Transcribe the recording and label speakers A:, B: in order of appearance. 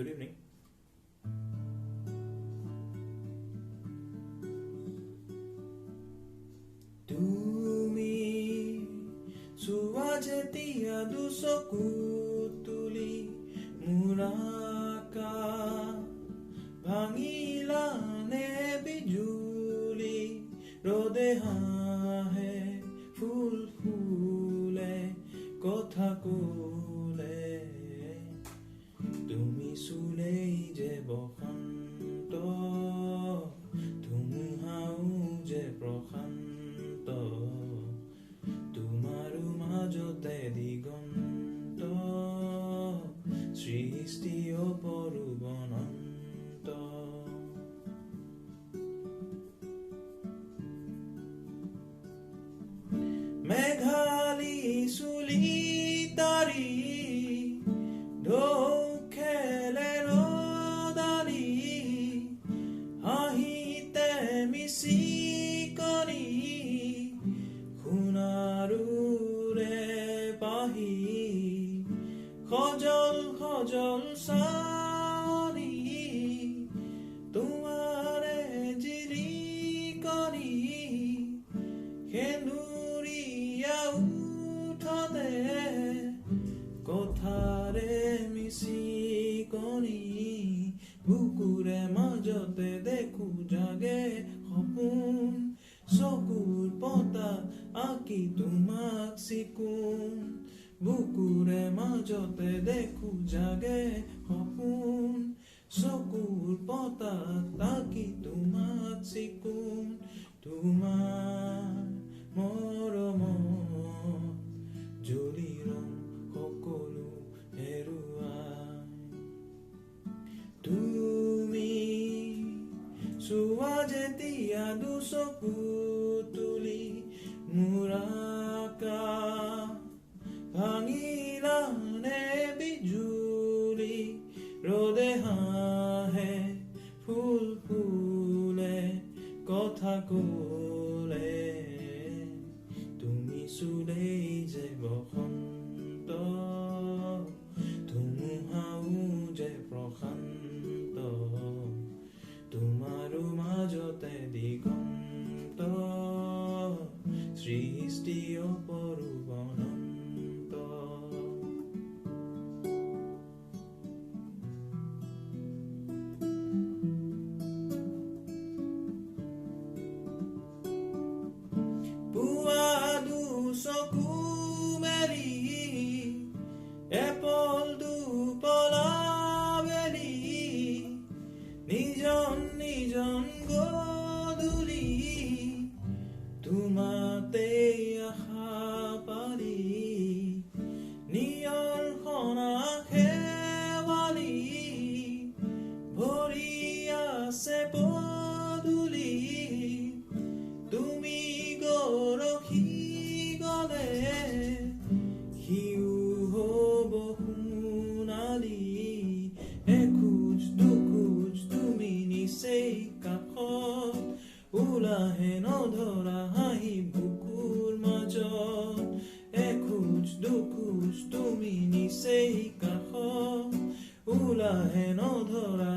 A: Good evening. তুমি চোৱা যেতিয়া দুচকু তুলি মোৰ আকাশ ভাঙিলা নে বিজুলি ৰ'দে হাঁহে ফুল ফুলে কথা ক'লে তুমি চুলেই যে বসন্ত ধুমুহাও যে প্ৰশান্ত তোমাৰো মাজতে দিগন্ত সৃষ্টি অপৰূপ অনন্ত মেঘালী চুলি তাৰি ঢৌ খেলে ৰদালি হাঁহিতে মিচিকনি সোণাৰুৰে পাহি সজল সজল চাৰি তোমাৰে জিলিকনি সেন্দুৰীয়া উঠতে কথাৰে মিচিকনি বুকুৰে মাজতে দেখো জাগে সপোন চকুৰ পতা আঁকি তোমাক চিকুণ বুকুৰে মাজতে দেখো জাগে সপোন চকুৰ পতা আঁকি তোমাক চিকুণ তোমাৰ মৰমত জ্বলি ৰং সকলো হেৰুৱাই তুমি চোৱা যেতিয়া দুচকু তুলি মোৰ আকাশ ভাঙিলা নে বিজুলি ৰ'দে হাঁহে ফুল ফুলে কথা ক'লে তুমি চুলেই যে বসন্ত ধুমুহাও যে প্ৰশান্ত তোমাৰো মাজতে দিগন্ত সৃষ্টি অপৰূপ অনন্ত পুৱা দুচকু মেলি এপল দুপলা বেলি নিজন নিজন গধূলি তোমাতে আশা পাৰি নিয়ৰ সনা শেৱালি ভৰি আছে পদূলি তুমি গৰখি গলে সিও হ'ব সোণালী এখোজ দুখোজ তুমি নিচেই কাষত ওলাহে নধৰা হাঁহি বুকুৰ মাজত এখোজ দুখোজ তুমি নিচেই কাষত ওলাহে নধৰা